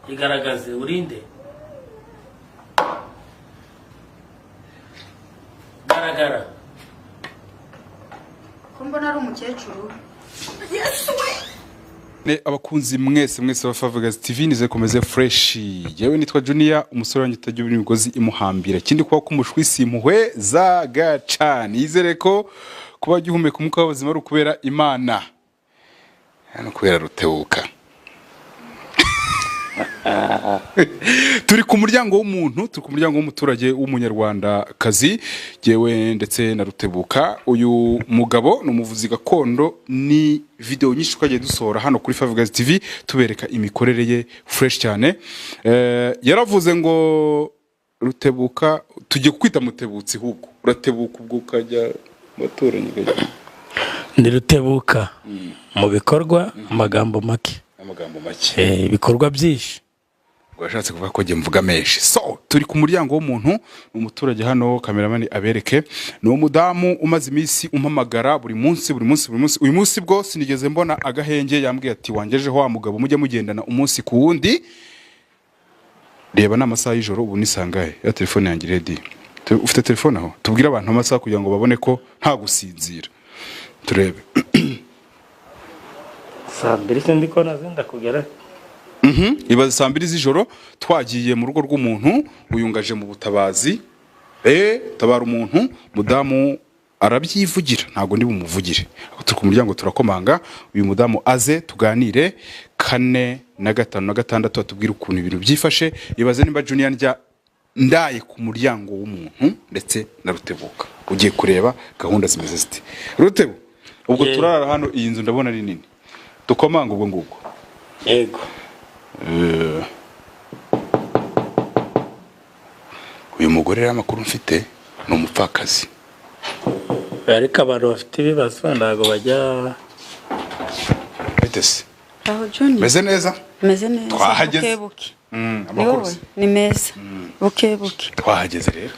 igaragaze urinde garagara ko mbona ari umukecuru. Abakunzi mwese ba Favugaz TV nize komeze fresh. Yewe nitwa Junior, umusore wanyu utagira imigozi imuhambira. Kindi kwa kumushwisi impuhwe za gacani. Izere ko kuba gihumeka umwuka w'ubuzima ari ukubera Imana. Hano kubera Rutebuka. Turi ku muryango w'umuntu, turi ku muryango w'umuturage w'umunyarwanda kazi, jewe ndetse na Rutebuka. Uyu mugabo n'umuvuzi gakondo, ni video nyinshi twagiye dusohora hano kuri Favugaz TV tubereka imikorere ye fresh cyane. Yaravuze ngo Rutebuka tujye kwita Mutebutsi hubwo uratebuka ubwo ukajya batoranye gaje. Ndi Rutebuka mu bikorwa amagambo make ibikorwa byinshi Gwashatse kuvuga ko nge mvuga menshi. So turi ku muryango w'umuntu, umuturage hano cameraman abereke. No umudamu umaze imisi umpamagara buri munsi. Uyu munsi bwo sinigeze mbona agahenge, yambwiye ati wangejeho wa mugabo mujye mugendana umunsi ku wundi. Reba n'amasaha y'ijoro ubu nisangaye. Ya telefone yanjye ready. Ufite telefone aho? Tubwire abantu amasaha kugira ngo babone ko nta gusinzira. Turebe. saa 2 ndiko nazenda kugera. Ibaze saa 2 z'ijoro twagiye mu rugo rw'umuntu uyungaje mu butabazi. Tabara umuntu, mudamu arabyivugira, ntago ndi bumuvugire. Turi ku muryango turakomanga, uyu mudamu aze tuganire 4 na 5 na 6 atubwira ukuntu ibintu byifashe. Ibaze nimba Junior njya ndaye ku muryango w'umuntu ndetse na Rutebuka. Ugiye kureba gahunda zimeze ziti. Rutebu, ubwo turara hano iyi nzu ndabona ari nini. Tukomanga ubwo ngubwo. Yego. Uyu mugore y'amakuru mfite ni umupfakazi. Ariko abantu bafite ibibazo ndago bajya Bitese. Aho Junior. Meze neza? Meze neza. Twahageze. Amakuru ni meza. Bukebuke. Twahageze rero.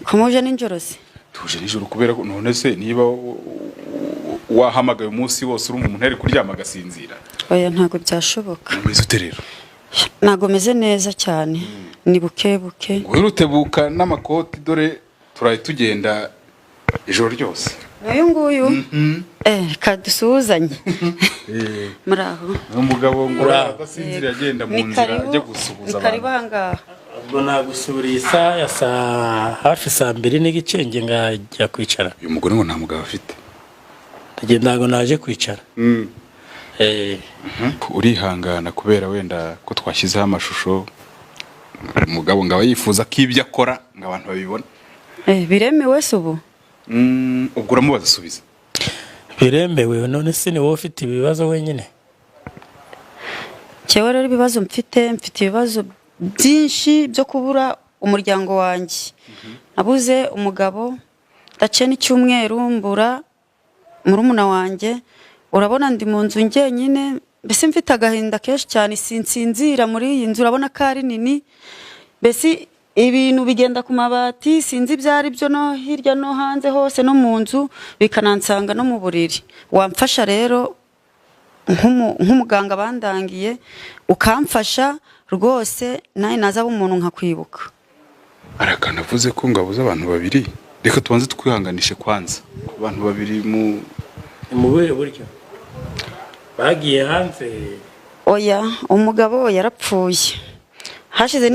Kumuje n'injoro se. Tuje nijoro kubera ko none se niba wahamagaye umunsi wose uri umuntu ari kuryama agasinzira. Oya ntago byashoboka. Meze ute rero? Nago meze neza cyane. Ni bukebuke. Rutebuka n'amakoti dore turaye tugenda ijoro ryose. Uyu nguyu kadusuzanye. Muraho. Umugabo ngo adasinzira agenda mu nzira ajya gusuhuza abantu. Karibanga. ubwo nagusubiriye isaha ya hafi saa 2 n'igicenge ngajya kwicara. Uyu mugore ngo nta mugabo afite. Ndago naje kwicara. Urihangana kubera wenda ko twashyizeho amashusho. Umugabo ngaba yifuza ko ibyo akora ngo abantu babibona. Biremewe se ubu? Ubwo uramubaza asubiza. Biremewe none se ni wowe ufite ibibazo wenyine? Cyewe rero ibibazo mfite ibibazo byinshi byo kubura umuryango wanjye. Nabuze umugabo ndace n'icyumweru mbura murumuna wanjye. Urabona ndi mu nzu njyenyine, mbese mfite agahinda kenshi cyane, sinsinzira muri iyi nzu. Urabona ko ari nini, mbese ibintu bigenda ku mabati, sinzi byari byo no hirya no hanze hose no mu nzu, bikanansanga no mu buriri. Wamfasha rero nk'umuganga bandangiye ukamfasha rwose, naye nazaba umuntu nkakwibuka. Arakana avuze ko ngabuze abantu babiri. Reka tubanze twihanganishe kwanza. Abantu babiri mu buhe buryo bagiye hanze. Oya, umugabo yarapfuye. Hashize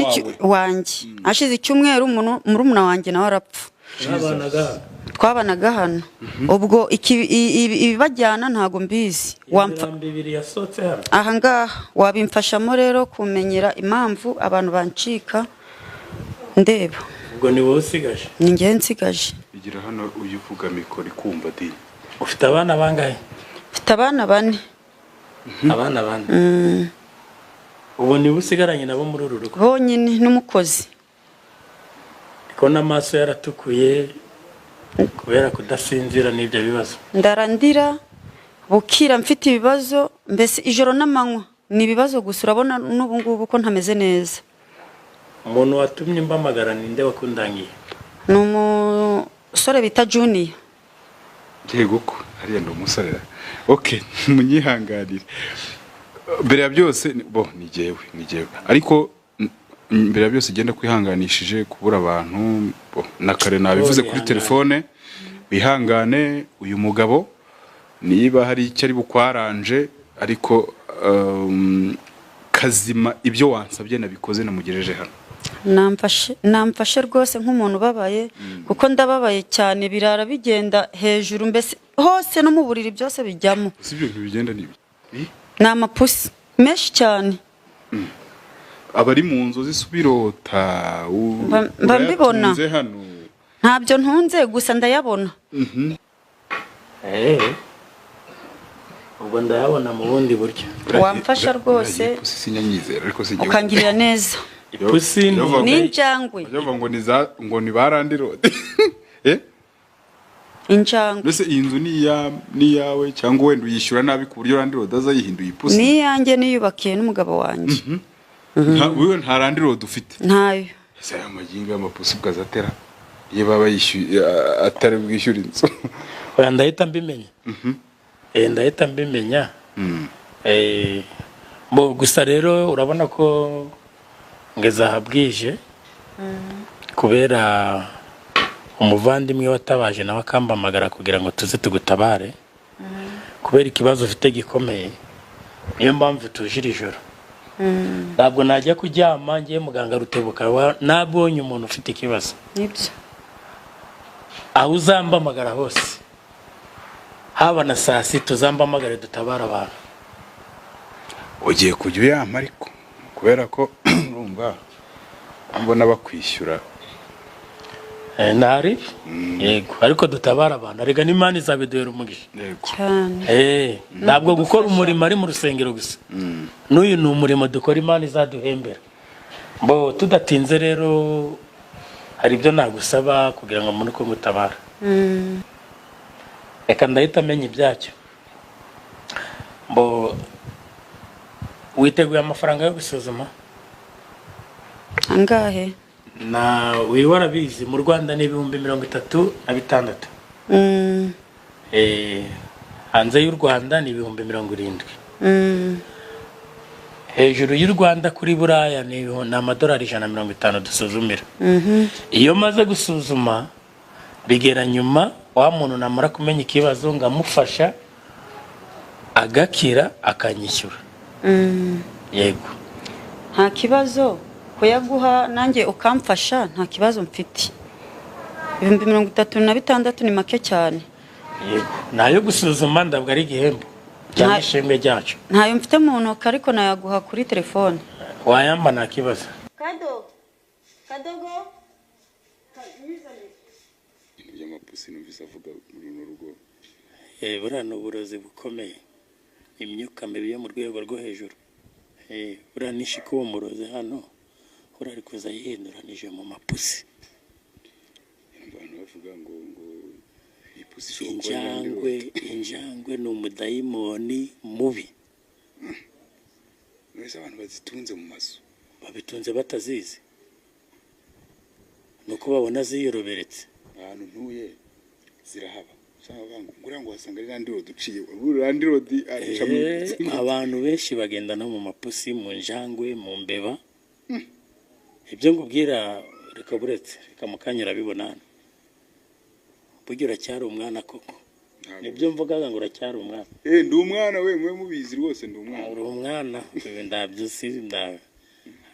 hashize icyumweru murumuna wanjye nawe arapfa. Twabanaga hano. Ubwo ibibajyana ntago mbizi. Aha ngaha wabimfashamo rero kumenyera impamvu abantu bancika ndeba. Ubwo ni wowe usigaje? Ni njye nsigaje. Igira hano uyivuga mikoro ikumva di. Ufite abana bangahe? Mfite abana 4. Abana 4. Ubu ni usigaranye nabo muri uru rugo? Bonyine n'umukozi. Ko n'amaso yaratukuye kubera kudasinzira n'ibyo bibazo. Ndarandira bukira mfite ibibazo, mbese ijoro n'amanywa ni ibibazo gusa. Urabona n'ubu ngubu ko ntameze neza. Umuntu watumye mbamagara ninde wakundangiye? Ni umusore bita Junior. Yego ko hariya ndo umusore. Okay, munyihanganire. mbere ya byose ni jyewe ariko mbere ya byose genda kwihanganishije kubura abantu na kare nabivuze kuri telefone bihangane uyu mugabo niba hari icyo ari bukwaranje ariko kazima ibyo wansabye nabikoze namugejeje hano namfashe rwose nk'umuntu ubabaye kuko ndababaye cyane birara bigenda hejuru mbese hose no mu buriri byose bijyamo si ibyo bintu bigenda nibi ni amapusi menshi cyane abari mu nzozi subirota mba mbibona hano ntabyo ntunze gusa ndayabona ubwo ndayabona mu bundi buryo wamfasha rwose ukangirira neza ipusi n'injangwe ngo ni ba randirode injangwe mbese iyi nzu ni iyawe cyangwa wenda uyishyura nabi ku buryo randirode aza yihinduye ipusi ni iyanjye niyubakiye n'umugabo wanjye wewe nta randirode ufite ntayo ese aya magingo y'amapusi bwazatera iyo baba yishyuye atari bwishyura inzu oya ndahita mbimenya gusa rero urabona ko ngeze aha bwije kubera umuvandimwe watabaje nawe akambamagara kugira ngo tuze tugutabare kubera ikibazo ufite gikomeye niyo mpamvu tujira ijoro ntabwo najya kuryama ngiye muganga Rutebuka nabonye umuntu ufite ikibazo nibyo aho uzambamagara hose haba na saa sita uzambamagare dutabara abantu ugiye kujya uyama ariko kubera ko urumva mbona bakwishyura ntari yego ariko dutabara abantu arega n'Imana izabiduhera umugisha cyane ntabwo gukora umurimo ari mu rusengero gusa n'uyu ni umurimo dukora Imana izaduhembera tudatinze rero hari ibyo nagusaba kugira ngo mbone uko ngutabara reka ndahita amenya ibyacyo witeguye amafaranga yo gusuzuma angahe wari warabizi mu Rwanda ni 36,000 hanze y'u Rwanda ni 70,000 hejuru y'u Rwanda kuri Buraya ni amadolari 150 dusuzumira iyo maze gusuzuma bigera nyuma wa muntu namara kumenya ikibazo ngamufasha agakira akanyishyura yego nta kibazo kuyaguha nanjye ukamfasha nta kibazo mfite 36,000 ni make cyane yego nayo gusuzuma ndabwo ari igihembo cyangwa ishimwe ryacu ntayo mfite mu ntoki ariko nayaguha kuri telefone wayamba nta kibazo kadogo by'amapusi numvise avuga muri runo rugo buriya ni uburozi bukomeye imyuka mibi yo mu rwego rwo hejuru buriya nishika uwo murozi hano ari kuza yihinduranije mu mapusi abantu bavuga ngo ipusi injangwe ni umudayimoni mubi mwese abantu bazitunze mu mazu babitunze batazizi nuko babona ziyoroberetse ahantu ntuye zirahaba ngura ngo wasanga ari randirode uciye randirode abantu benshi bagenda no mu mapusi mu njangwe mu mbeba ibyo ngubwira reka buretse reka mukanyura bibona hano buryo uracyari umwana koko nibyo mvugaga ngo uracyari umwana ndi umwana we mwe mubizi rwose ndi umwana uri umwana ndabyusi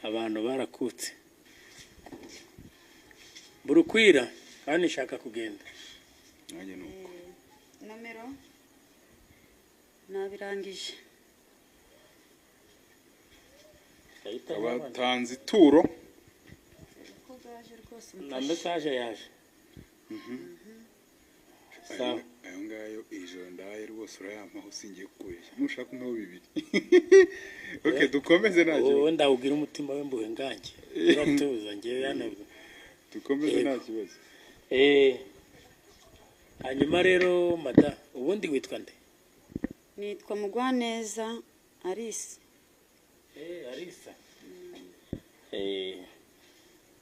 abantu barakutse burukwira kandi nshaka kugenda nanjye nuko nomero nabirangije abatanze ituro na message yaje ayo ngayo ijoro ndaye rwose urayampaho singiye kubeshya nushaka umpaho 2 dukomeze nacyo wowe ndawugira umutima we mbuhe ngange uratuza ngewe hano dukomeze nta kibazo hanyuma rero mada ubundi witwa nde nitwa Mugwaneza Alice Alisa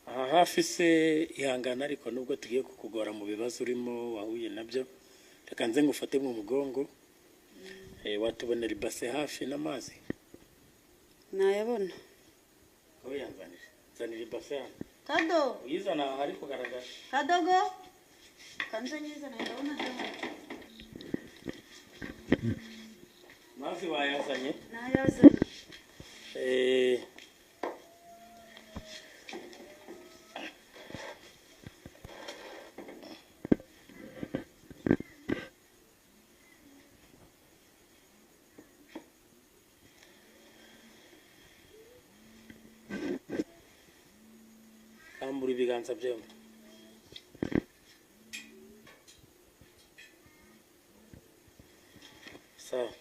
aha hafi se ihangana ariko nubwo tugiye kukugora mu bibazo urimo wahuye nabyo reka nze ngufate mu mugongo watubonera ibase hafi n'amazi nayabona. Oya nzanira. Zanira ibase hano. Kado. Uyizana hari kugaragara. Kadogo. Kanze nyizana ndabona hano. Mazi wayazanye? Nayazanye. Kambura ibiganza byombi. Sawa.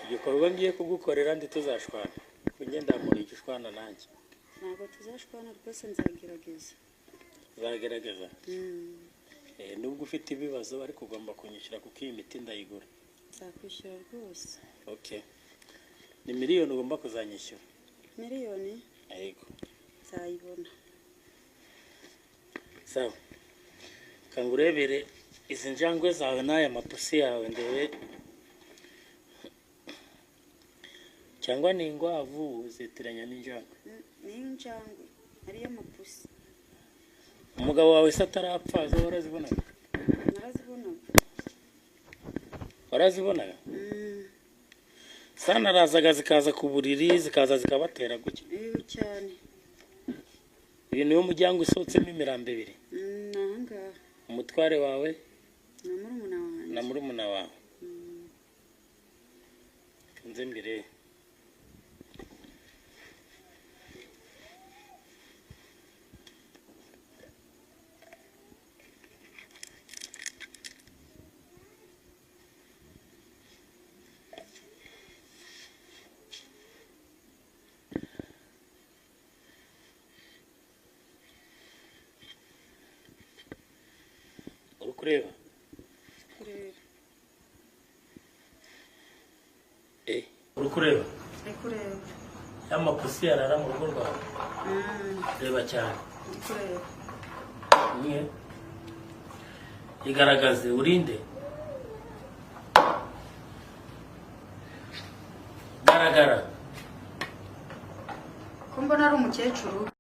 Igikorwa ngiye kugukorera ndi tuzashwana. Kugenda muri igishwana nanjye. Ntabwo tuzashwana rwose nzagerageza. Uzagerageza? Nubwo ufite ibibazo ariko ugomba kunyishyura kuko iyi miti ndayigura. Nzakwishyura rwose. Okay. Ni miliyoni ugomba kuzanyishyura. Miliyoni? Yego. Nzayibona. Sawa. Kangurebere izi njangwe zawe n'aya mapusi yawe ndebe cyangwa ni ingwavu zitiranya n'injangwe. Ni injangwe ariyo mapusi. Umugabo wawe se atarapfa zo warazibonaga? Narazibonaga. Warazibonaga? Sana arazaga zikaza ku buriri zikaza zikabatera guke. Cyane. Uyu niwo muryango usohotsemo imirambo ibiri. Nanga. Umutware wawe na murumuna wawe. Nze mbere. Kureba uri kureba ya mapusi yarara mu rugo rwawe reba cyane niye igaragaze urinde garagara ko mbona ari umukecuru